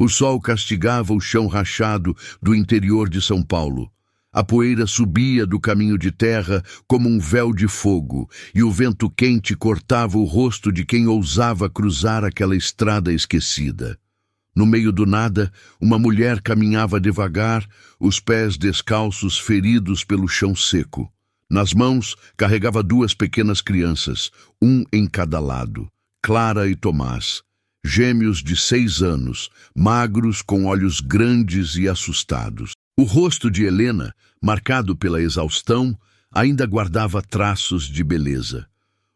O sol castigava o chão rachado do interior de São Paulo. A poeira subia do caminho de terra como um véu de fogo, e o vento quente cortava o rosto de quem ousava cruzar aquela estrada esquecida. No meio do nada, uma mulher caminhava devagar, os pés descalços feridos pelo chão seco. Nas mãos, carregava 2 pequenas crianças, um em cada lado, Clara e Tomás, gêmeos de 6 anos, magros, com olhos grandes e assustados. O rosto de Helena, marcado pela exaustão, ainda guardava traços de beleza.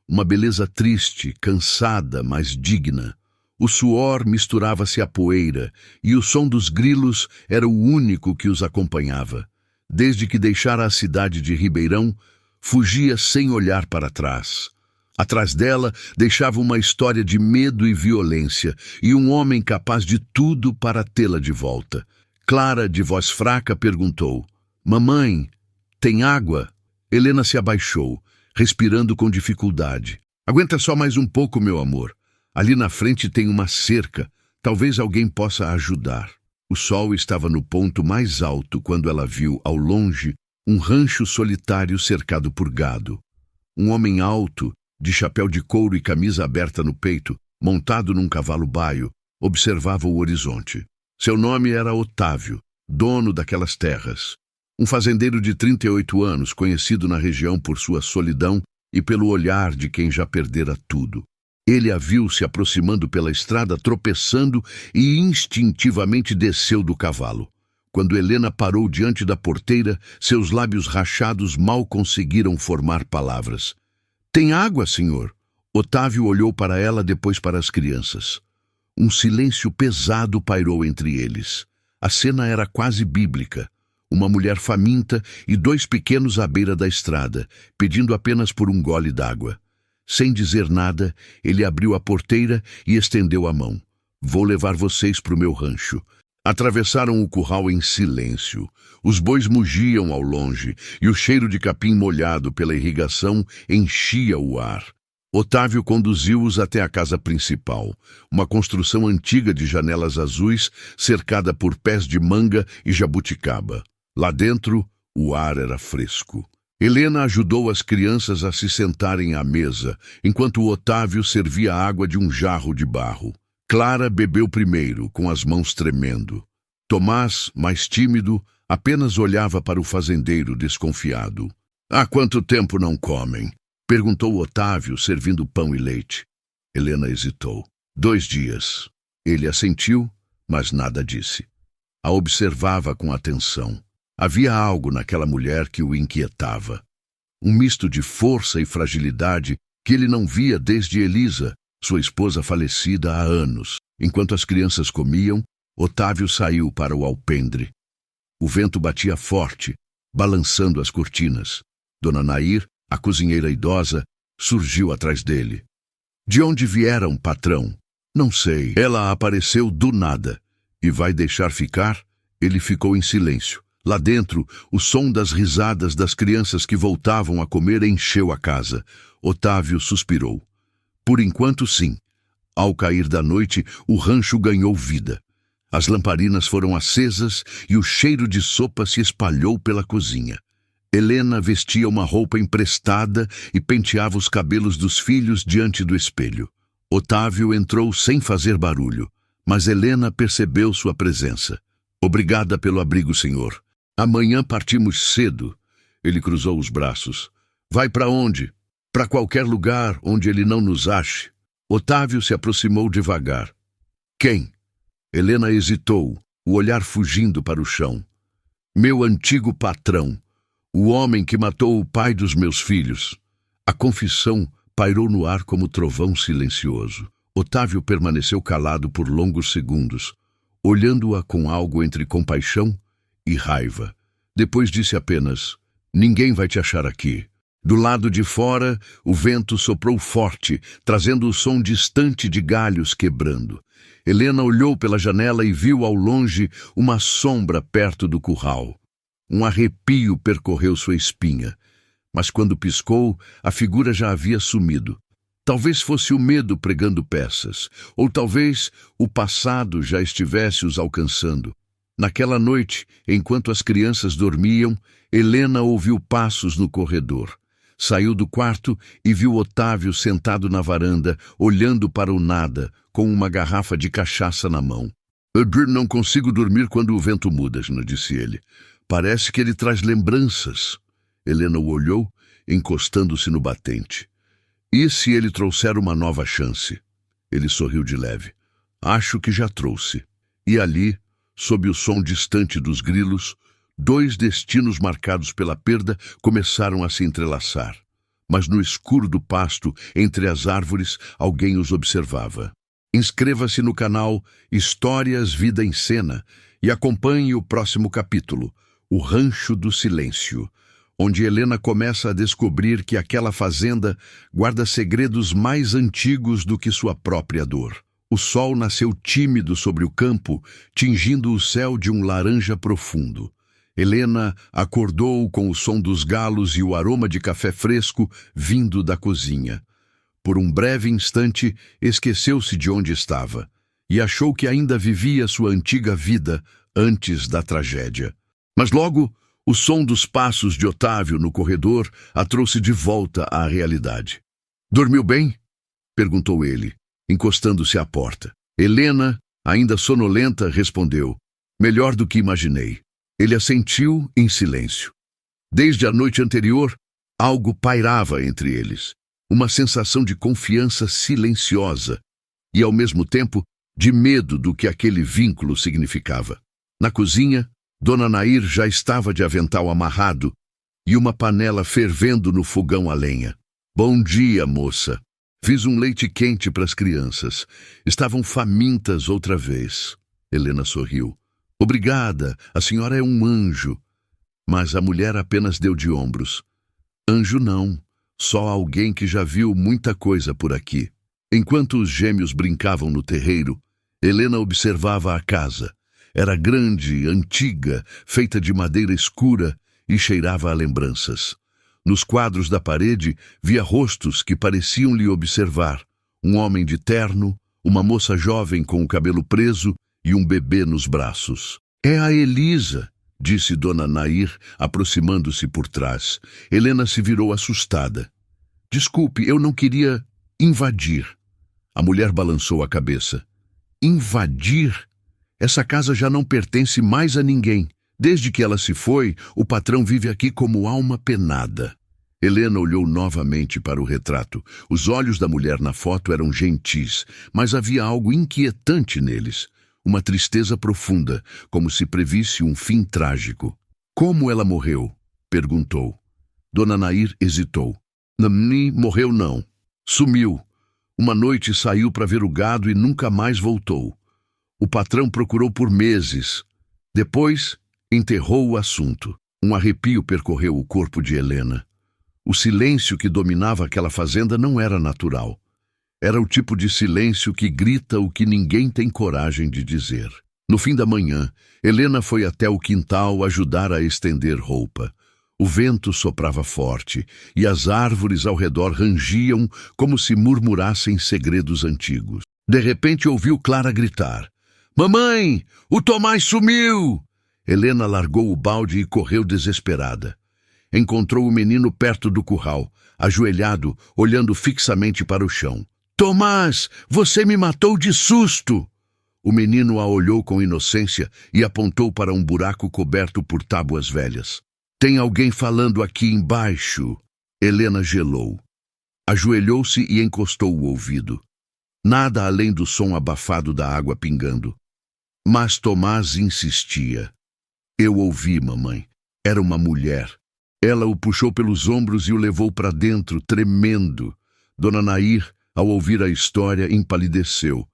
Uma beleza triste, cansada, mas digna. O suor misturava-se à poeira, e o som dos grilos era o único que os acompanhava. Desde que deixara a cidade de Ribeirão, fugia sem olhar para trás. Atrás dela deixava uma história de medo e violência, e um homem capaz de tudo para tê-la de volta. Clara, de voz fraca, perguntou: "Mamãe, tem água?" Helena se abaixou, respirando com dificuldade. "Aguenta só mais um pouco, meu amor. Ali na frente tem uma cerca. Talvez alguém possa ajudar." O sol estava no ponto mais alto quando ela viu, ao longe, um rancho solitário cercado por gado. Um homem alto, de chapéu de couro e camisa aberta no peito, montado num cavalo baio, observava o horizonte. Seu nome era Otávio, dono daquelas terras. Um fazendeiro de 38 anos, conhecido na região por sua solidão e pelo olhar de quem já perdera tudo. Ele a viu se aproximando pela estrada, tropeçando, e instintivamente desceu do cavalo. Quando Helena parou diante da porteira, seus lábios rachados mal conseguiram formar palavras. "Tem água, senhor?" Otávio olhou para ela, depois para as crianças. Um silêncio pesado pairou entre eles. A cena era quase bíblica. Uma mulher faminta e 2 pequenos à beira da estrada, pedindo apenas por um gole d'água. Sem dizer nada, ele abriu a porteira e estendeu a mão. "Vou levar vocês para o meu rancho." Atravessaram o curral em silêncio. Os bois mugiam ao longe, e o cheiro de capim molhado pela irrigação enchia o ar. Otávio conduziu-os até a casa principal, uma construção antiga de janelas azuis, cercada por pés de manga e jabuticaba. Lá dentro, o ar era fresco. Helena ajudou as crianças a se sentarem à mesa, enquanto Otávio servia água de um jarro de barro. Clara bebeu primeiro, com as mãos tremendo. Tomás, mais tímido, apenas olhava para o fazendeiro desconfiado. "Há quanto tempo não comem?" perguntou Otávio, servindo pão e leite. Helena hesitou. 2 dias. Ele assentiu, mas nada disse. A observava com atenção. Havia algo naquela mulher que o inquietava. Um misto de força e fragilidade que ele não via desde Elisa, sua esposa falecida há anos. Enquanto as crianças comiam, Otávio saiu para o alpendre. O vento batia forte, balançando as cortinas. Dona Nair, a cozinheira idosa, surgiu atrás dele. "De onde vieram, patrão?" "Não sei. Ela apareceu do nada." "E vai deixar ficar?" Ele ficou em silêncio. Lá dentro, o som das risadas das crianças que voltavam a comer encheu a casa. Otávio suspirou. "Por enquanto, sim." Ao cair da noite, o rancho ganhou vida. As lamparinas foram acesas e o cheiro de sopa se espalhou pela cozinha. Helena vestia uma roupa emprestada e penteava os cabelos dos filhos diante do espelho. Otávio entrou sem fazer barulho, mas Helena percebeu sua presença. "Obrigada pelo abrigo, senhor. Amanhã partimos cedo." Ele cruzou os braços. "Vai para onde?" "Para qualquer lugar onde ele não nos ache." Otávio se aproximou devagar. "Quem?" Helena hesitou, o olhar fugindo para o chão. "Meu antigo patrão. O homem que matou o pai dos meus filhos." A confissão pairou no ar como trovão silencioso. Otávio permaneceu calado por longos segundos, olhando-a com algo entre compaixão e raiva. Depois disse apenas: "Ninguém vai te achar aqui." Do lado de fora, o vento soprou forte, trazendo o som distante de galhos quebrando. Helena olhou pela janela e viu ao longe uma sombra perto do curral. Um arrepio percorreu sua espinha, mas quando piscou, a figura já havia sumido. Talvez fosse o medo pregando peças, ou talvez o passado já estivesse os alcançando. Naquela noite, enquanto as crianças dormiam, Helena ouviu passos no corredor. Saiu do quarto e viu Otávio sentado na varanda, olhando para o nada, com uma garrafa de cachaça na mão. Não consigo dormir quando o vento muda, disse ele. Parece que ele traz lembranças. Helena o olhou, encostando-se no batente. E se ele trouxer uma nova chance? Ele sorriu de leve. Acho que já trouxe. E ali, sob o som distante dos grilos, 2 destinos marcados pela perda começaram a se entrelaçar. Mas no escuro do pasto, entre as árvores, alguém os observava. Inscreva-se no canal Histórias Vida em Cena e acompanhe o próximo capítulo, O Rancho do Silêncio, onde Helena começa a descobrir que aquela fazenda guarda segredos mais antigos do que sua própria dor. O sol nasceu tímido sobre o campo, tingindo o céu de um laranja profundo. Helena acordou com o som dos galos e o aroma de café fresco vindo da cozinha. Por um breve instante, esqueceu-se de onde estava e achou que ainda vivia sua antiga vida antes da tragédia. Mas logo, o som dos passos de Otávio no corredor a trouxe de volta à realidade. Dormiu bem? Perguntou ele, encostando-se à porta. Helena, ainda sonolenta, respondeu. Melhor do que imaginei. Ele assentiu em silêncio. Desde a noite anterior, algo pairava entre eles. Uma sensação de confiança silenciosa e, ao mesmo tempo, de medo do que aquele vínculo significava. Na cozinha, Dona Nair já estava de avental amarrado e uma panela fervendo no fogão a lenha. Bom dia, moça. Fiz um leite quente para as crianças. Estavam famintas outra vez. Helena sorriu. Obrigada, a senhora é um anjo. Mas a mulher apenas deu de ombros. Anjo não, só alguém que já viu muita coisa por aqui. Enquanto os gêmeos brincavam no terreiro, Helena observava a casa. Era grande, antiga, feita de madeira escura e cheirava a lembranças. Nos quadros da parede, via rostos que pareciam lhe observar. Um homem de terno, uma moça jovem com o cabelo preso e um bebê nos braços. É a Elisa, disse Dona Nair, aproximando-se por trás. Helena se virou assustada. Desculpe, eu não queria invadir. A mulher balançou a cabeça. Invadir? Essa casa já não pertence mais a ninguém. Desde que ela se foi, o patrão vive aqui como alma penada. Helena olhou novamente para o retrato. Os olhos da mulher na foto eram gentis, mas havia algo inquietante neles. Uma tristeza profunda, como se previsse um fim trágico. Como ela morreu? Perguntou. Dona Nair hesitou. Namni morreu não. Sumiu. Uma noite saiu para ver o gado e nunca mais voltou. O patrão procurou por meses. Depois, enterrou o assunto. Um arrepio percorreu o corpo de Helena. O silêncio que dominava aquela fazenda não era natural. Era o tipo de silêncio que grita o que ninguém tem coragem de dizer. No fim da manhã, Helena foi até o quintal ajudar a estender roupa. O vento soprava forte e as árvores ao redor rangiam como se murmurassem segredos antigos. De repente ouviu Clara gritar. Mamãe, o Tomás sumiu! Helena largou o balde e correu desesperada. Encontrou o menino perto do curral, ajoelhado, olhando fixamente para o chão. Tomás, você me matou de susto! O menino a olhou com inocência e apontou para um buraco coberto por tábuas velhas. Tem alguém falando aqui embaixo. Helena gelou. Ajoelhou-se e encostou o ouvido. Nada além do som abafado da água pingando. Mas Tomás insistia. Eu ouvi, mamãe. Era uma mulher. Ela o puxou pelos ombros e o levou para dentro, tremendo. Dona Nair, ao ouvir a história, empalideceu.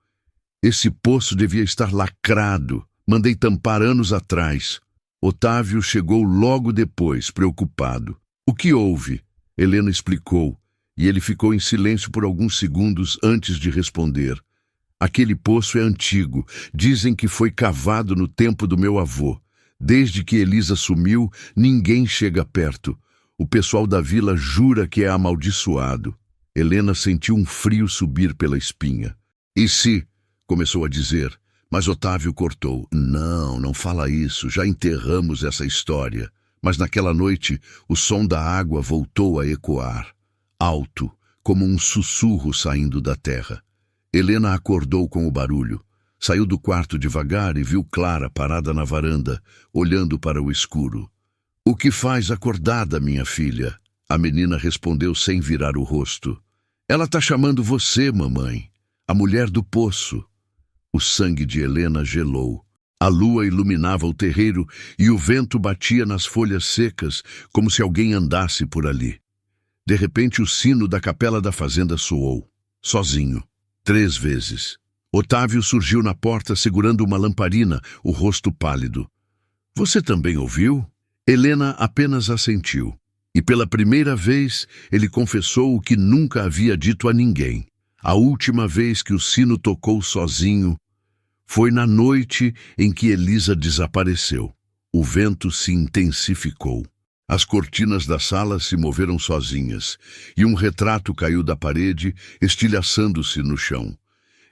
Esse poço devia estar lacrado. Mandei tampar anos atrás. Otávio chegou logo depois, preocupado. O que houve? Helena explicou, e ele ficou em silêncio por alguns segundos antes de responder. Aquele poço é antigo. Dizem que foi cavado no tempo do meu avô. Desde que Elisa sumiu, ninguém chega perto. O pessoal da vila jura que é amaldiçoado. Helena sentiu um frio subir pela espinha. "E se?" começou a dizer, mas Otávio cortou. "Não, não fala isso, já enterramos essa história." Mas naquela noite, o som da água voltou a ecoar, alto, como um sussurro saindo da terra. Helena acordou com o barulho. Saiu do quarto devagar e viu Clara parada na varanda, olhando para o escuro. "O que faz acordada, minha filha?" A menina respondeu sem virar o rosto. "Ela tá chamando você, mamãe. A mulher do poço." O sangue de Helena gelou. A lua iluminava o terreiro e o vento batia nas folhas secas, como se alguém andasse por ali. De repente o sino da capela da fazenda soou, sozinho, 3 vezes. Otávio surgiu na porta segurando uma lamparina, o rosto pálido. "Você também ouviu?" Helena apenas assentiu. E pela primeira vez ele confessou o que nunca havia dito a ninguém. A última vez que o sino tocou sozinho foi na noite em que Elisa desapareceu. O vento se intensificou. As cortinas da sala se moveram sozinhas, e um retrato caiu da parede, estilhaçando-se no chão.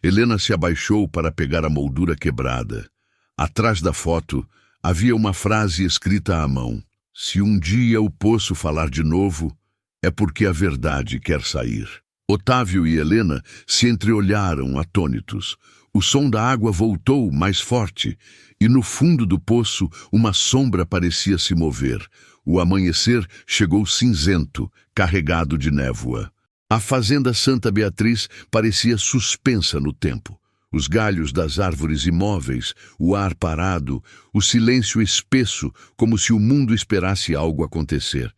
Helena se abaixou para pegar a moldura quebrada. Atrás da foto havia uma frase escrita à mão: "Se um dia o poço falar de novo, é porque a verdade quer sair." Otávio e Helena se entreolharam atônitos. O som da água voltou mais forte, e no fundo do poço uma sombra parecia se mover. O amanhecer chegou cinzento, carregado de névoa. A fazenda Santa Beatriz parecia suspensa no tempo. Os galhos das árvores imóveis, o ar parado, o silêncio espesso, como se o mundo esperasse algo acontecer.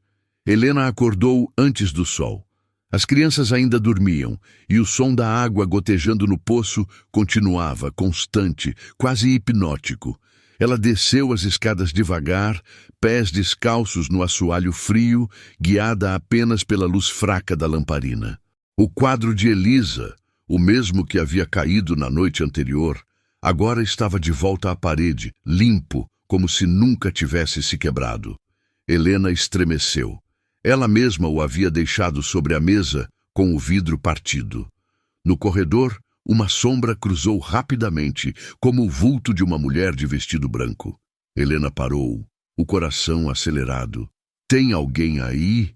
Helena acordou antes do sol. As crianças ainda dormiam, e o som da água gotejando no poço continuava, constante, quase hipnótico. Ela desceu as escadas devagar, pés descalços no assoalho frio, guiada apenas pela luz fraca da lamparina. O quadro de Elisa, o mesmo que havia caído na noite anterior, agora estava de volta à parede, limpo, como se nunca tivesse se quebrado. Helena estremeceu. Ela mesma o havia deixado sobre a mesa, com o vidro partido. No corredor, uma sombra cruzou rapidamente, como o vulto de uma mulher de vestido branco. Helena parou, o coração acelerado. "Tem alguém aí?"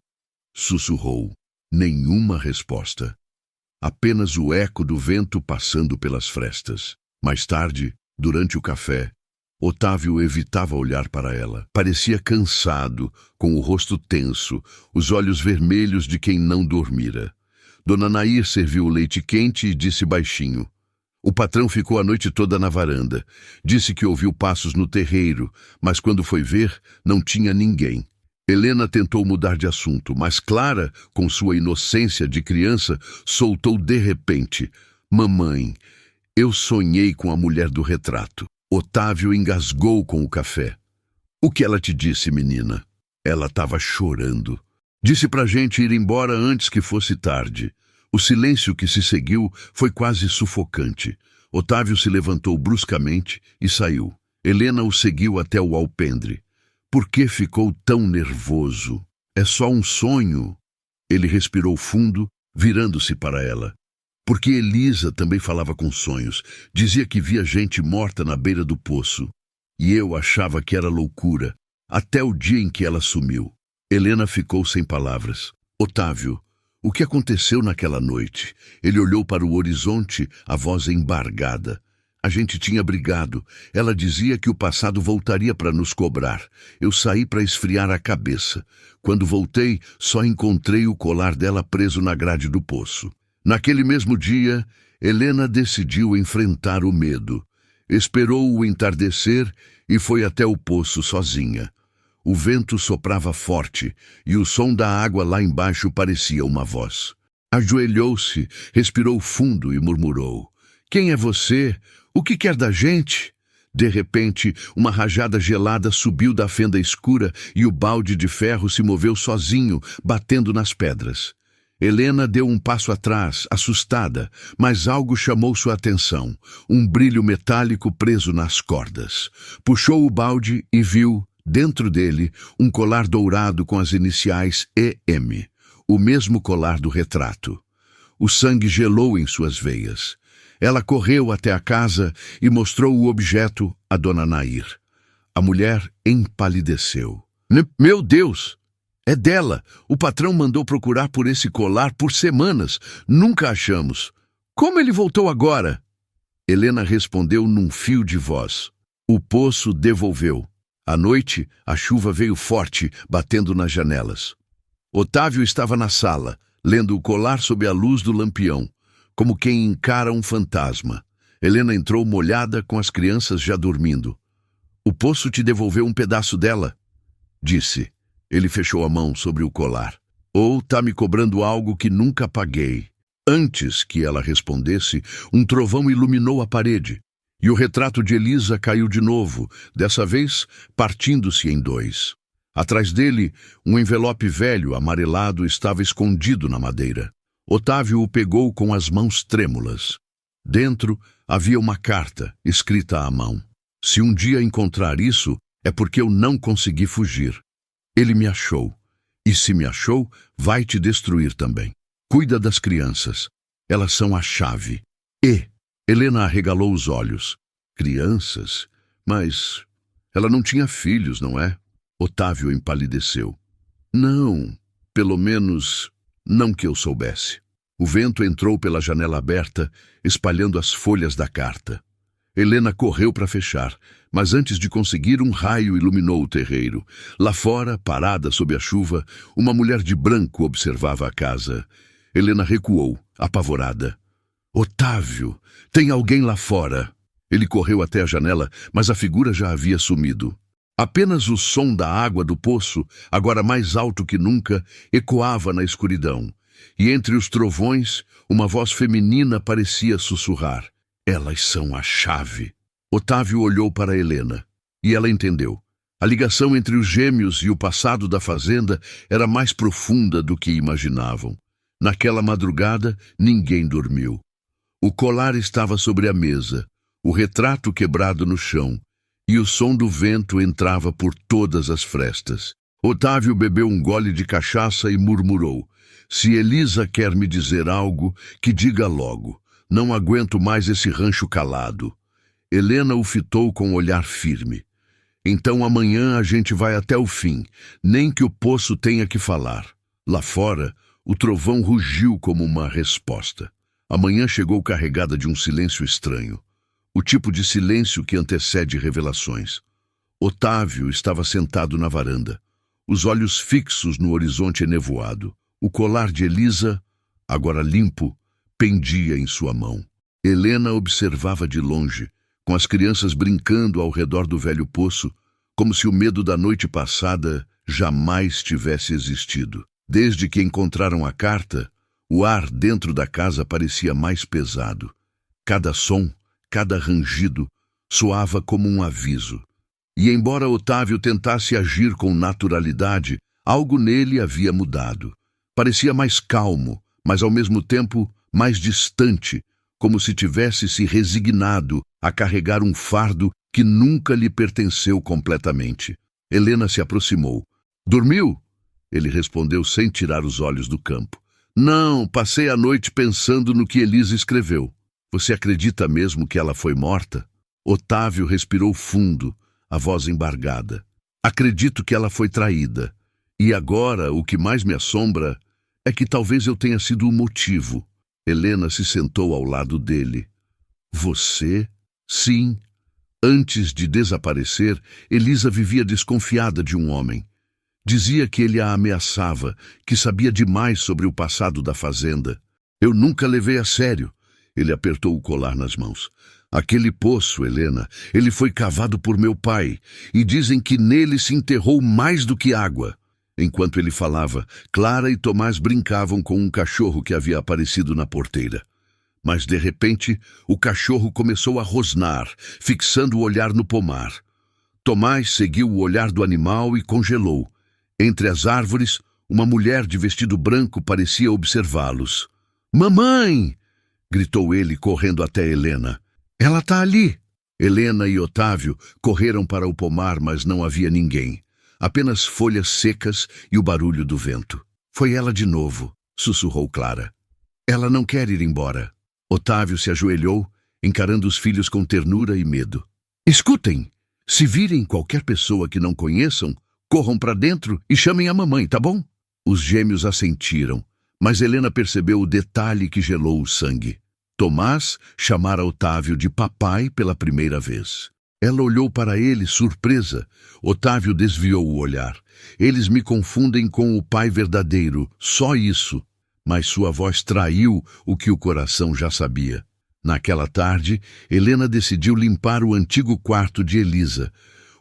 sussurrou. Nenhuma resposta. Apenas o eco do vento passando pelas frestas. Mais tarde, durante o café, Otávio evitava olhar para ela. Parecia cansado, com o rosto tenso, os olhos vermelhos de quem não dormira. Dona Nair serviu o leite quente e disse baixinho: "O patrão ficou a noite toda na varanda. Disse que ouviu passos no terreiro, mas quando foi ver, não tinha ninguém." Helena tentou mudar de assunto, mas Clara, com sua inocência de criança, soltou de repente: "Mamãe, eu sonhei com a mulher do retrato." Otávio engasgou com o café. "O que ela te disse, menina?" "Ela estava chorando. Disse pra gente ir embora antes que fosse tarde." O silêncio que se seguiu foi quase sufocante. Otávio se levantou bruscamente e saiu. Helena o seguiu até o alpendre. "Por que ficou tão nervoso? É só um sonho." Ele respirou fundo, virando-se para ela. Porque Elisa também falava com sonhos. Dizia que via gente morta na beira do poço. E eu achava que era loucura, até o dia em que ela sumiu. Helena ficou sem palavras. "Otávio, o que aconteceu naquela noite?" Ele olhou para o horizonte, a voz embargada. "A gente tinha brigado. Ela dizia que o passado voltaria para nos cobrar. Eu saí para esfriar a cabeça. Quando voltei, só encontrei o colar dela preso na grade do poço." Naquele mesmo dia, Helena decidiu enfrentar o medo. Esperou o entardecer e foi até o poço sozinha. O vento soprava forte e o som da água lá embaixo parecia uma voz. Ajoelhou-se, respirou fundo e murmurou: "Quem é você? O que quer da gente?" De repente, uma rajada gelada subiu da fenda escura e o balde de ferro se moveu sozinho, batendo nas pedras. Helena deu um passo atrás, assustada, mas algo chamou sua atenção. Um brilho metálico preso nas cordas. Puxou o balde e viu, dentro dele, um colar dourado com as iniciais EM, o mesmo colar do retrato. O sangue gelou em suas veias. Ela correu até a casa e mostrou o objeto a Dona Nair. A mulher empalideceu. Meu Deus! É dela! O patrão mandou procurar por esse colar por semanas. Nunca achamos. Como ele voltou agora? Helena respondeu num fio de voz. O poço devolveu. À noite, a chuva veio forte, batendo nas janelas. Otávio estava na sala, lendo o colar sob a luz do lampião, como quem encara um fantasma. Helena entrou molhada, com as crianças já dormindo. O poço te devolveu um pedaço dela, disse. Ele fechou a mão sobre o colar. Ou tá me cobrando algo que nunca paguei. Antes que ela respondesse, um trovão iluminou a parede, e o retrato de Elisa caiu de novo, dessa vez partindo-se em dois. Atrás dele, um envelope velho, amarelado, estava escondido na madeira. Otávio o pegou com as mãos trêmulas. Dentro havia uma carta, escrita à mão. Se um dia encontrar isso, é porque eu não consegui fugir. Ele me achou. E se me achou, vai te destruir também. Cuida das crianças. Elas são a chave. Helena arregalou os olhos. Crianças? Mas ela não tinha filhos, não é? Otávio empalideceu. Não, pelo menos não que eu soubesse. O vento entrou pela janela aberta, espalhando as folhas da carta. Helena correu para fechar, mas antes de conseguir, um raio iluminou o terreiro. Lá fora, parada sob a chuva, uma mulher de branco observava a casa. Helena recuou, apavorada. Otávio, tem alguém lá fora. Ele correu até a janela, mas a figura já havia sumido. Apenas o som da água do poço, agora mais alto que nunca, ecoava na escuridão. E entre os trovões, uma voz feminina parecia sussurrar. Elas são a chave. Otávio olhou para Helena, e ela entendeu. A ligação entre os gêmeos e o passado da fazenda era mais profunda do que imaginavam. Naquela madrugada, ninguém dormiu. O colar estava sobre a mesa, o retrato quebrado no chão, e o som do vento entrava por todas as frestas. Otávio bebeu um gole de cachaça e murmurou. Se Elisa quer me dizer algo, que diga logo. Não aguento mais esse rancho calado. Helena o fitou com um olhar firme. Então amanhã a gente vai até o fim, nem que o poço tenha que falar. Lá fora, o trovão rugiu como uma resposta. A manhã chegou carregada de um silêncio estranho. O tipo de silêncio que antecede revelações. Otávio estava sentado na varanda, os olhos fixos no horizonte enevoado. O colar de Elisa, agora limpo, pendia em sua mão. Helena observava de longe, com as crianças brincando ao redor do velho poço, como se o medo da noite passada jamais tivesse existido. Desde que encontraram a carta, o ar dentro da casa parecia mais pesado. Cada som, cada rangido, soava como um aviso. E embora Otávio tentasse agir com naturalidade, algo nele havia mudado. Parecia mais calmo, mas ao mesmo tempo mais distante, como se tivesse se resignado a carregar um fardo que nunca lhe pertenceu completamente. Helena se aproximou. Dormiu? Ele respondeu sem tirar os olhos do campo. Não, passei a noite pensando no que Elisa escreveu. Você acredita mesmo que ela foi morta? Otávio respirou fundo, a voz embargada. Acredito que ela foi traída. E agora, o que mais me assombra é que talvez eu tenha sido o motivo. Helena se sentou ao lado dele. Você? Sim. Antes de desaparecer, Elisa vivia desconfiada de um homem. Dizia que ele a ameaçava, que sabia demais sobre o passado da fazenda. Eu nunca levei a sério. Ele apertou o colar nas mãos. Aquele poço, Helena, ele foi cavado por meu pai, e dizem que nele se enterrou mais do que água. Enquanto ele falava, Clara e Tomás brincavam com um cachorro que havia aparecido na porteira. Mas, de repente, o cachorro começou a rosnar, fixando o olhar no pomar. Tomás seguiu o olhar do animal e congelou. Entre as árvores, uma mulher de vestido branco parecia observá-los. «Mamãe!» gritou ele, correndo até Helena. «Ela está ali!» Helena e Otávio correram para o pomar, mas não havia ninguém. Apenas folhas secas e o barulho do vento. «Foi ela de novo», sussurrou Clara. Ela não quer ir embora. Otávio se ajoelhou, encarando os filhos com ternura e medo. Escutem! Se virem qualquer pessoa que não conheçam, corram para dentro e chamem a mamãe, tá bom? Os gêmeos assentiram, mas Helena percebeu o detalhe que gelou o sangue. Tomás chamara Otávio de papai pela primeira vez. Ela olhou para ele, surpresa. Otávio desviou o olhar. Eles me confundem com o pai verdadeiro, só isso. Mas sua voz traiu o que o coração já sabia. Naquela tarde, Helena decidiu limpar o antigo quarto de Elisa,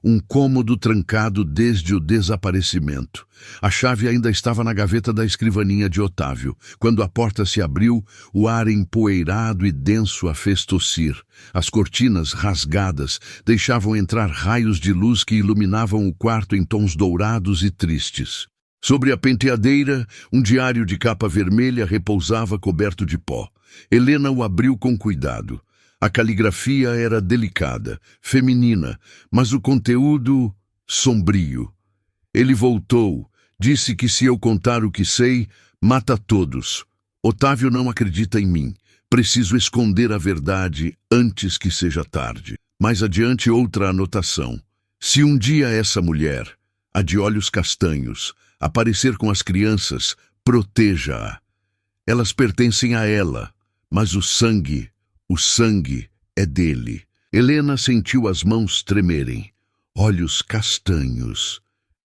um cômodo trancado desde o desaparecimento. A chave ainda estava na gaveta da escrivaninha de Otávio. Quando a porta se abriu, o ar empoeirado e denso a fez tossir. As cortinas, rasgadas, deixavam entrar raios de luz que iluminavam o quarto em tons dourados e tristes. Sobre a penteadeira, um diário de capa vermelha repousava coberto de pó. Helena o abriu com cuidado. A caligrafia era delicada, feminina, mas o conteúdo sombrio. Ele voltou, disse que se eu contar o que sei, mata todos. Otávio não acredita em mim. Preciso esconder a verdade antes que seja tarde. Mais adiante, outra anotação. Se um dia essa mulher, a de olhos castanhos, aparecer com as crianças, proteja-a. Elas pertencem a ela, mas o sangue é dele. Helena sentiu as mãos tremerem. Olhos castanhos.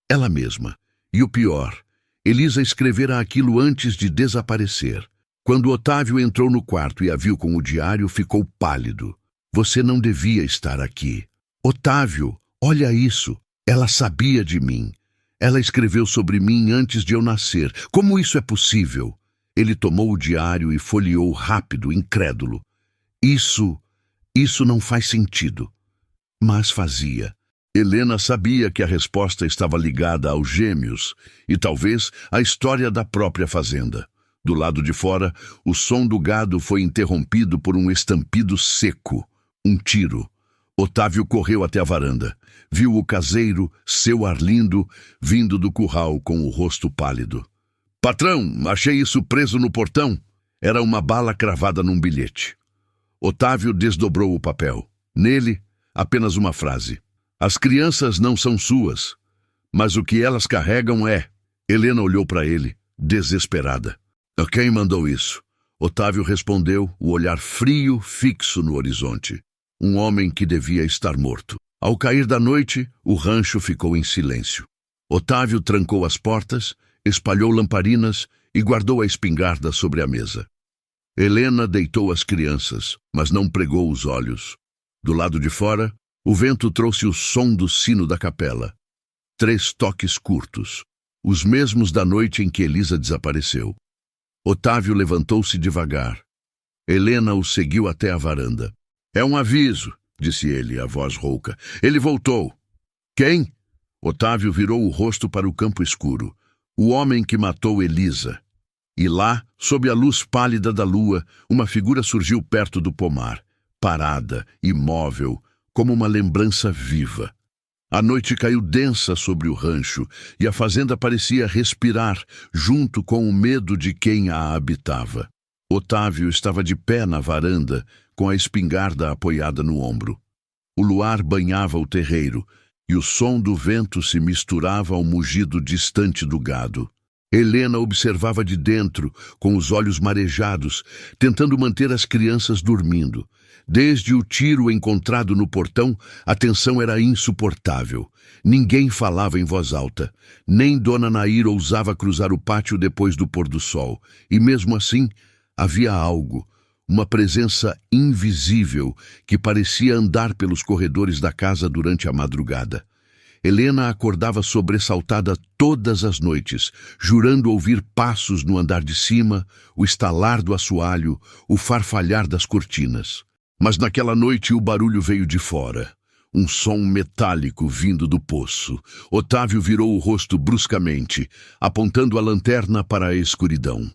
Ela mesma. E o pior, Elisa escrevera aquilo antes de desaparecer. Quando Otávio entrou no quarto e a viu com o diário, ficou pálido. Você não devia estar aqui. Otávio, olha isso. Ela sabia de mim. Ela escreveu sobre mim antes de eu nascer. Como isso é possível? Ele tomou o diário e folheou rápido, incrédulo. Isso não faz sentido. Mas fazia. Helena sabia que a resposta estava ligada aos gêmeos e talvez à história da própria fazenda. Do lado de fora, o som do gado foi interrompido por um estampido seco. Um tiro. Otávio correu até a varanda. Viu o caseiro, seu Arlindo, vindo do curral com o rosto pálido. Patrão, achei isso preso no portão. Era uma bala cravada num bilhete. Otávio desdobrou o papel. Nele, apenas uma frase. As crianças não são suas, mas o que elas carregam é. Helena olhou para ele, desesperada. Quem mandou isso? Otávio respondeu, o olhar frio, fixo no horizonte. Um homem que devia estar morto. Ao cair da noite, o rancho ficou em silêncio. Otávio trancou as portas, espalhou lamparinas e guardou a espingarda sobre a mesa. Helena deitou as crianças, mas não pregou os olhos. Do lado de fora, o vento trouxe o som do sino da capela. 3 toques curtos, os mesmos da noite em que Elisa desapareceu. Otávio levantou-se devagar. Helena o seguiu até a varanda. É um aviso, disse ele, a voz rouca. Ele voltou. Quem? Otávio virou o rosto para o campo escuro. O homem que matou Elisa. E lá, sob a luz pálida da lua, uma figura surgiu perto do pomar, parada, imóvel, como uma lembrança viva. A noite caiu densa sobre o rancho e a fazenda parecia respirar, junto com o medo de quem a habitava. Otávio estava de pé na varanda, com a espingarda apoiada no ombro. O luar banhava o terreiro e o som do vento se misturava ao mugido distante do gado. Helena observava de dentro, com os olhos marejados, tentando manter as crianças dormindo. Desde o tiro encontrado no portão, a tensão era insuportável. Ninguém falava em voz alta. Nem Dona Nair ousava cruzar o pátio depois do pôr do sol. E mesmo assim, havia algo, uma presença invisível que parecia andar pelos corredores da casa durante a madrugada. Helena acordava sobressaltada todas as noites, jurando ouvir passos no andar de cima, o estalar do assoalho, o farfalhar das cortinas. Mas naquela noite o barulho veio de fora. Um som metálico vindo do poço. Otávio virou o rosto bruscamente, apontando a lanterna para a escuridão.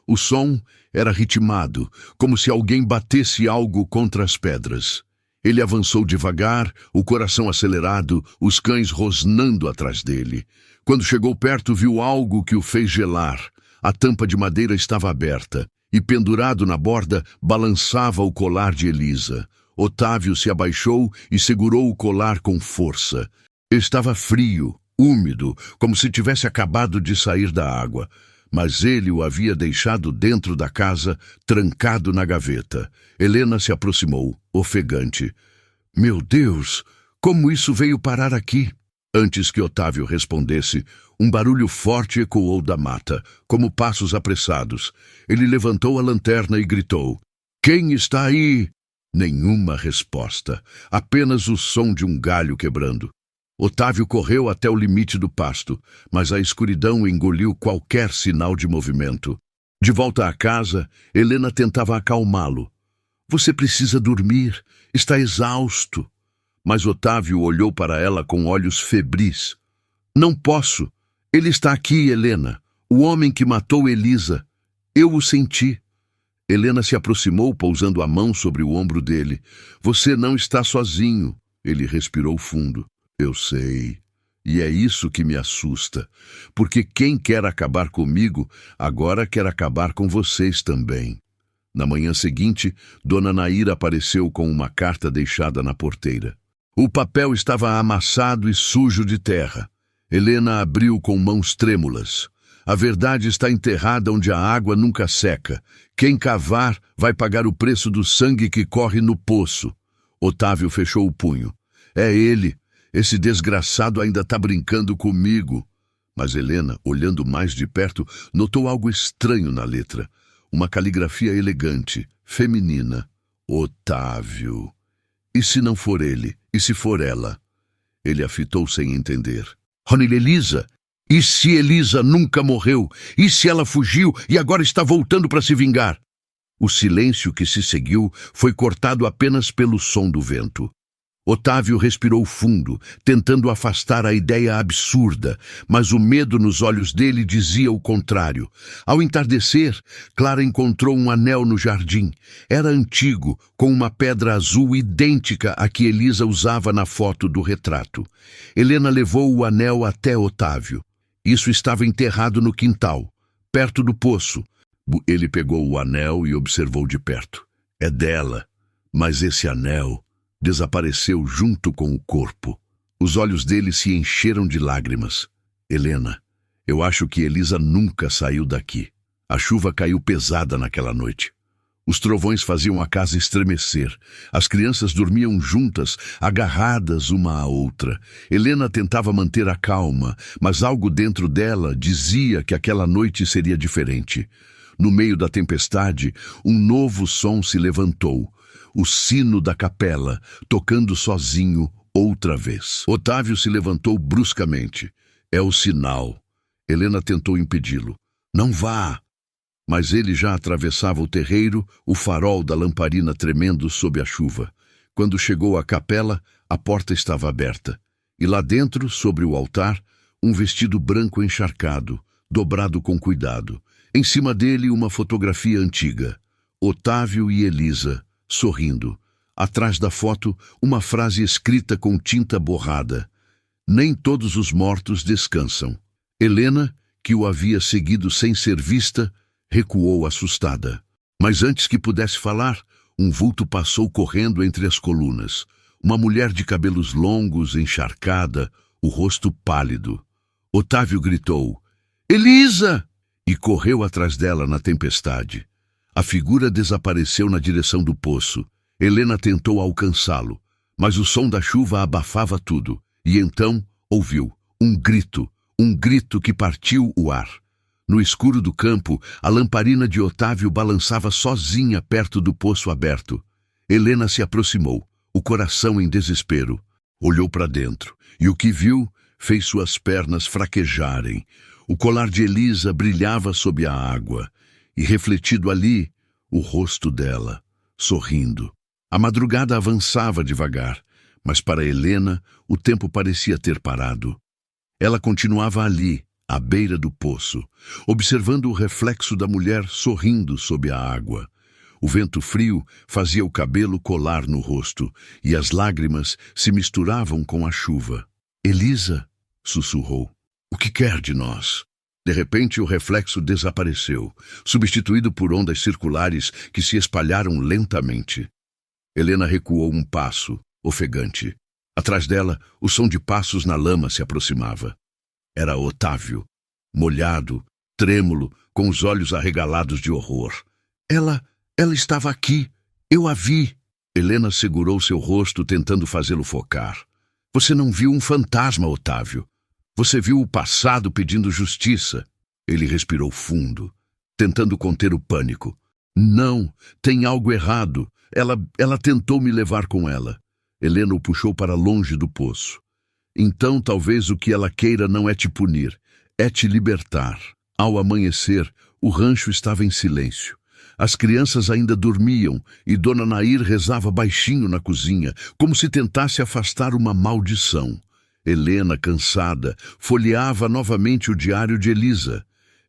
O som era ritmado, como se alguém batesse algo contra as pedras. Ele avançou devagar, o coração acelerado, os cães rosnando atrás dele. Quando chegou perto, viu algo que o fez gelar. A tampa de madeira estava aberta, e, pendurado na borda, balançava o colar de Elisa. Otávio se abaixou e segurou o colar com força. Estava frio, úmido, como se tivesse acabado de sair da água. Mas ele o havia deixado dentro da casa, trancado na gaveta. Helena se aproximou, ofegante. Meu Deus, como isso veio parar aqui? Antes que Otávio respondesse, um barulho forte ecoou da mata, como passos apressados. Ele levantou a lanterna e gritou. Quem está aí? Nenhuma resposta, apenas o som de um galho quebrando. Otávio correu até o limite do pasto, mas a escuridão engoliu qualquer sinal de movimento. De volta à casa, Helena tentava acalmá-lo. Você precisa dormir, está exausto. Mas Otávio olhou para ela com olhos febris. Não posso. Ele está aqui, Helena. O homem que matou Elisa. Eu o senti. Helena se aproximou, pousando a mão sobre o ombro dele. Você não está sozinho. Ele respirou fundo. Eu sei. E é isso que me assusta. Porque quem quer acabar comigo, agora quer acabar com vocês também. Na manhã seguinte, Dona Naíra apareceu com uma carta deixada na porteira. O papel estava amassado e sujo de terra. Helena abriu com mãos trêmulas. A verdade está enterrada onde a água nunca seca. Quem cavar vai pagar o preço do sangue que corre no poço. Otávio fechou o punho. É ele. Esse desgraçado ainda está brincando comigo. Mas Helena, olhando mais de perto, notou algo estranho na letra. Uma caligrafia elegante, feminina. Otávio. E se não for ele? E se for ela? Ele a fitou sem entender. Rony, Elisa? E se Elisa nunca morreu? E se ela fugiu e agora está voltando para se vingar? O silêncio que se seguiu foi cortado apenas pelo som do vento. Otávio respirou fundo, tentando afastar a ideia absurda, mas o medo nos olhos dele dizia o contrário. Ao entardecer, Clara encontrou um anel no jardim. Era antigo, com uma pedra azul idêntica à que Elisa usava na foto do retrato. Helena levou o anel até Otávio. Isso estava enterrado no quintal, perto do poço. Ele pegou o anel e observou de perto. É dela, mas esse anel desapareceu junto com o corpo. Os olhos dele se encheram de lágrimas. Helena, eu acho que Elisa nunca saiu daqui. A chuva caiu pesada naquela noite. Os trovões faziam a casa estremecer. As crianças dormiam juntas, agarradas uma à outra. Helena tentava manter a calma, mas algo dentro dela dizia que aquela noite seria diferente. No meio da tempestade, um novo som se levantou. O sino da capela, tocando sozinho outra vez. Otávio se levantou bruscamente. É o sinal. Helena tentou impedi-lo. Não vá! Mas ele já atravessava o terreiro, o farol da lamparina tremendo sob a chuva. Quando chegou à capela, a porta estava aberta. E lá dentro, sobre o altar, um vestido branco encharcado, dobrado com cuidado. Em cima dele, uma fotografia antiga. Otávio e Elisa, sorrindo. Atrás da foto, uma frase escrita com tinta borrada. Nem todos os mortos descansam. Helena, que o havia seguido sem ser vista, recuou assustada. Mas antes que pudesse falar, um vulto passou correndo entre as colunas. Uma mulher de cabelos longos, encharcada, o rosto pálido. Otávio gritou, Elisa! E correu atrás dela na tempestade. A figura desapareceu na direção do poço. Helena tentou alcançá-lo, mas o som da chuva abafava tudo. E então ouviu um grito que partiu o ar. No escuro do campo, a lamparina de Otávio balançava sozinha perto do poço aberto. Helena se aproximou, o coração em desespero. Olhou para dentro, e o que viu fez suas pernas fraquejarem. O colar de Elisa brilhava sob a água, e refletido ali, o rosto dela, sorrindo. A madrugada avançava devagar, mas para Helena o tempo parecia ter parado. Ela continuava ali, à beira do poço, observando o reflexo da mulher sorrindo sob a água. O vento frio fazia o cabelo colar no rosto, e as lágrimas se misturavam com a chuva. Elisa, sussurrou, o que quer de nós? De repente, o reflexo desapareceu, substituído por ondas circulares que se espalharam lentamente. Helena recuou um passo, ofegante. Atrás dela, o som de passos na lama se aproximava. Era Otávio, molhado, trêmulo, com os olhos arregalados de horror. Ela estava aqui. Eu a vi. Helena segurou seu rosto, tentando fazê-lo focar. Você não viu um fantasma, Otávio. Você viu o passado pedindo justiça. Ele respirou fundo, tentando conter o pânico. Não, tem algo errado. Ela tentou me levar com ela. Helena o puxou para longe do poço. Então talvez o que ela queira não é te punir, é te libertar. Ao amanhecer, o rancho estava em silêncio. As crianças ainda dormiam e Dona Nair rezava baixinho na cozinha, como se tentasse afastar uma maldição. Helena, cansada, folheava novamente o diário de Elisa.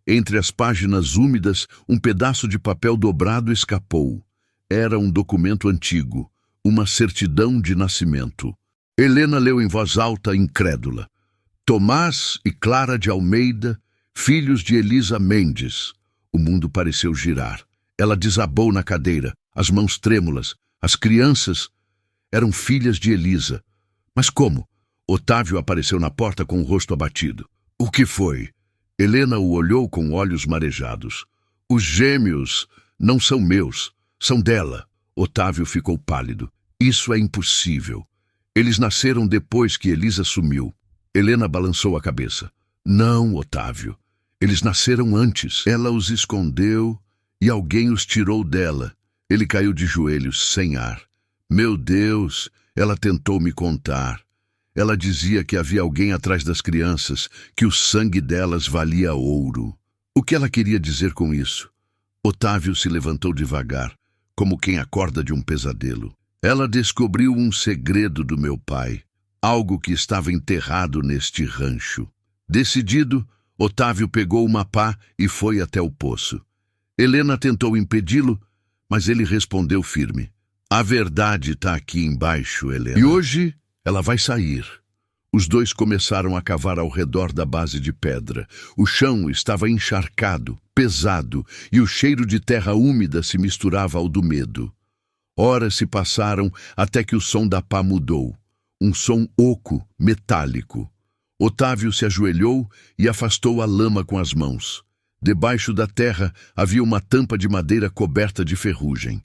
Entre as páginas úmidas, um pedaço de papel dobrado escapou. Era um documento antigo, uma certidão de nascimento. Helena leu em voz alta, incrédula. Tomás e Clara de Almeida, filhos de Elisa Mendes. O mundo pareceu girar. Ela desabou na cadeira, as mãos trêmulas. As crianças eram filhas de Elisa. Mas como? Otávio apareceu na porta com o rosto abatido. O que foi? Helena o olhou com olhos marejados. Os gêmeos não são meus, são dela. Otávio ficou pálido. Isso é impossível. Eles nasceram depois que Elisa sumiu. Helena balançou a cabeça. Não, Otávio. Eles nasceram antes. Ela os escondeu e alguém os tirou dela. Ele caiu de joelhos, sem ar. Meu Deus, ela tentou me contar. Ela dizia que havia alguém atrás das crianças, que o sangue delas valia ouro. O que ela queria dizer com isso? Otávio se levantou devagar, como quem acorda de um pesadelo. Ela descobriu um segredo do meu pai, algo que estava enterrado neste rancho. Decidido, Otávio pegou uma pá e foi até o poço. Helena tentou impedi-lo, mas ele respondeu firme. A verdade está aqui embaixo, Helena. E hoje ela vai sair. Os dois começaram a cavar ao redor da base de pedra. O chão estava encharcado, pesado, e o cheiro de terra úmida se misturava ao do medo. Horas se passaram até que o som da pá mudou. Um som oco, metálico. Otávio se ajoelhou e afastou a lama com as mãos. Debaixo da terra havia uma tampa de madeira coberta de ferrugem.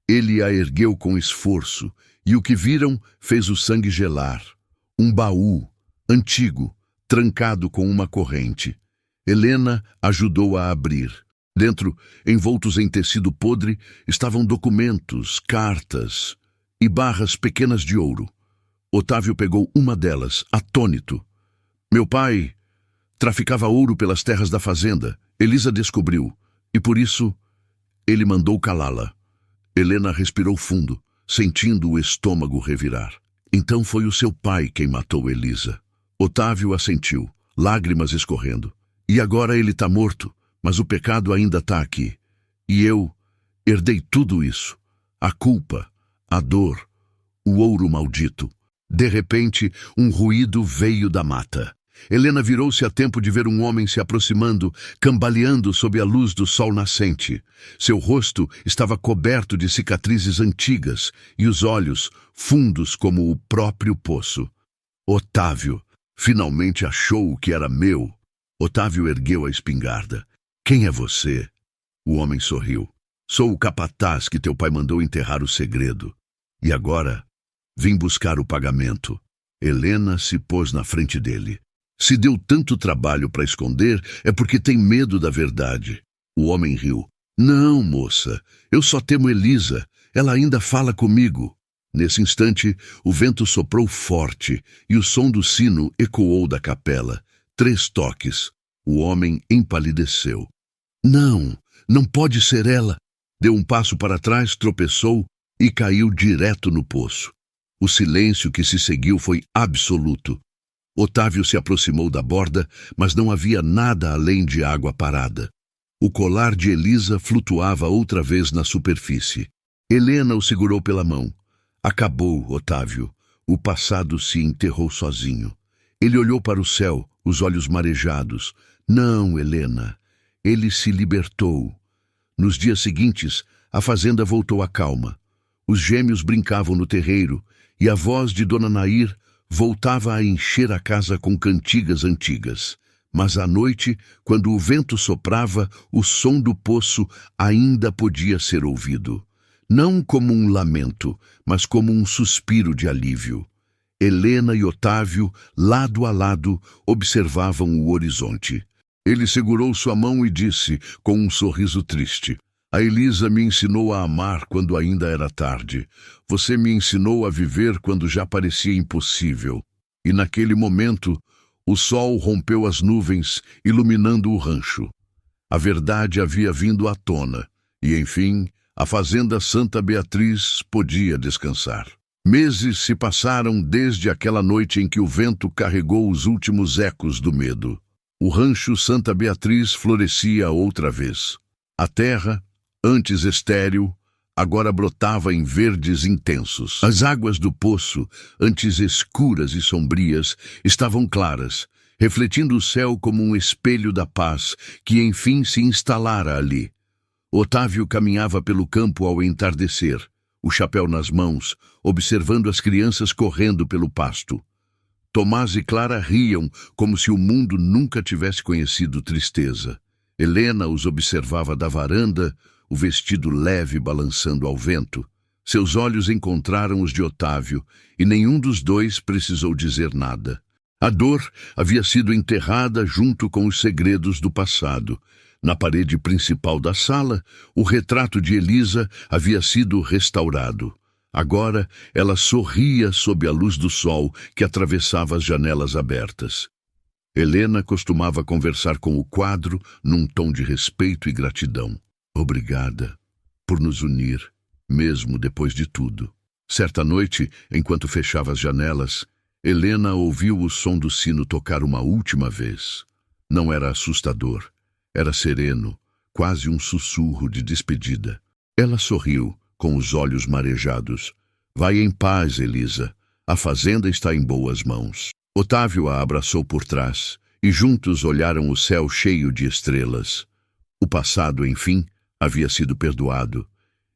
Ele a ergueu com esforço, e o que viram fez o sangue gelar. Um baú, antigo, trancado com uma corrente. Helena ajudou a abrir. Dentro, envoltos em tecido podre, estavam documentos, cartas e barras pequenas de ouro. Otávio pegou uma delas, atônito. Meu pai traficava ouro pelas terras da fazenda. Elisa descobriu, e por isso ele mandou calá-la. Helena respirou fundo, sentindo o estômago revirar. Então foi o seu pai quem matou Elisa. Otávio assentiu, lágrimas escorrendo. E agora ele está morto, mas o pecado ainda está aqui. E eu herdei tudo isso. A culpa, a dor, o ouro maldito. De repente, um ruído veio da mata. Helena virou-se a tempo de ver um homem se aproximando, cambaleando sob a luz do sol nascente. Seu rosto estava coberto de cicatrizes antigas e os olhos fundos como o próprio poço. Otávio finalmente achou o que era meu. Otávio ergueu a espingarda. Quem é você? O homem sorriu. Sou o capataz que teu pai mandou enterrar o segredo. E agora vim buscar o pagamento. Helena se pôs na frente dele. Se deu tanto trabalho para esconder, é porque tem medo da verdade. O homem riu. Não, moça, eu só temo Elisa. Ela ainda fala comigo. Nesse instante, o vento soprou forte e o som do sino ecoou da capela. 3 toques. O homem empalideceu. Não, não pode ser ela. Deu um passo para trás, tropeçou e caiu direto no poço. O silêncio que se seguiu foi absoluto. Otávio se aproximou da borda, mas não havia nada além de água parada. O colar de Elisa flutuava outra vez na superfície. Helena o segurou pela mão. Acabou, Otávio. O passado se enterrou sozinho. Ele olhou para o céu, os olhos marejados. Não, Helena. Ele se libertou. Nos dias seguintes, a fazenda voltou à calma. Os gêmeos brincavam no terreiro e a voz de Dona Nair voltava a encher a casa com cantigas antigas. Mas à noite, quando o vento soprava, o som do poço ainda podia ser ouvido. Não como um lamento, mas como um suspiro de alívio. Helena e Otávio, lado a lado, observavam o horizonte. Ele segurou sua mão e disse, com um sorriso triste: "A Elisa me ensinou a amar quando ainda era tarde. Você me ensinou a viver quando já parecia impossível." E naquele momento, o sol rompeu as nuvens, iluminando o rancho. A verdade havia vindo à tona, e, enfim, a fazenda Santa Beatriz podia descansar. Meses se passaram desde aquela noite em que o vento carregou os últimos ecos do medo. O rancho Santa Beatriz florescia outra vez. A terra, antes estéril, agora brotava em verdes intensos. As águas do poço, antes escuras e sombrias, estavam claras, refletindo o céu como um espelho da paz que enfim se instalara ali. Otávio caminhava pelo campo ao entardecer, o chapéu nas mãos, observando as crianças correndo pelo pasto. Tomás e Clara riam como se o mundo nunca tivesse conhecido tristeza. Helena os observava da varanda, o vestido leve balançando ao vento. Seus olhos encontraram os de Otávio e nenhum dos dois precisou dizer nada. A dor havia sido enterrada junto com os segredos do passado. Na parede principal da sala, o retrato de Elisa havia sido restaurado. Agora, ela sorria sob a luz do sol que atravessava as janelas abertas. Helena costumava conversar com o quadro num tom de respeito e gratidão. "Obrigada por nos unir, mesmo depois de tudo." Certa noite, enquanto fechava as janelas, Helena ouviu o som do sino tocar uma última vez. Não era assustador, era sereno, quase um sussurro de despedida. Ela sorriu, com os olhos marejados. "Vai em paz, Elisa. A fazenda está em boas mãos." Otávio a abraçou por trás, e juntos olharam o céu cheio de estrelas. O passado, enfim, havia sido perdoado,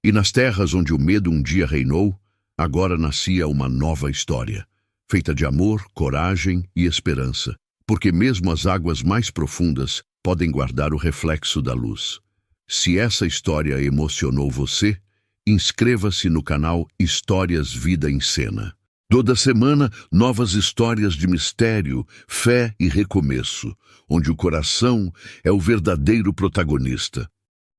e nas terras onde o medo um dia reinou, agora nascia uma nova história, feita de amor, coragem e esperança, porque mesmo as águas mais profundas podem guardar o reflexo da luz. Se essa história emocionou você, inscreva-se no canal Histórias Vida em Cena. Toda semana, novas histórias de mistério, fé e recomeço, onde o coração é o verdadeiro protagonista.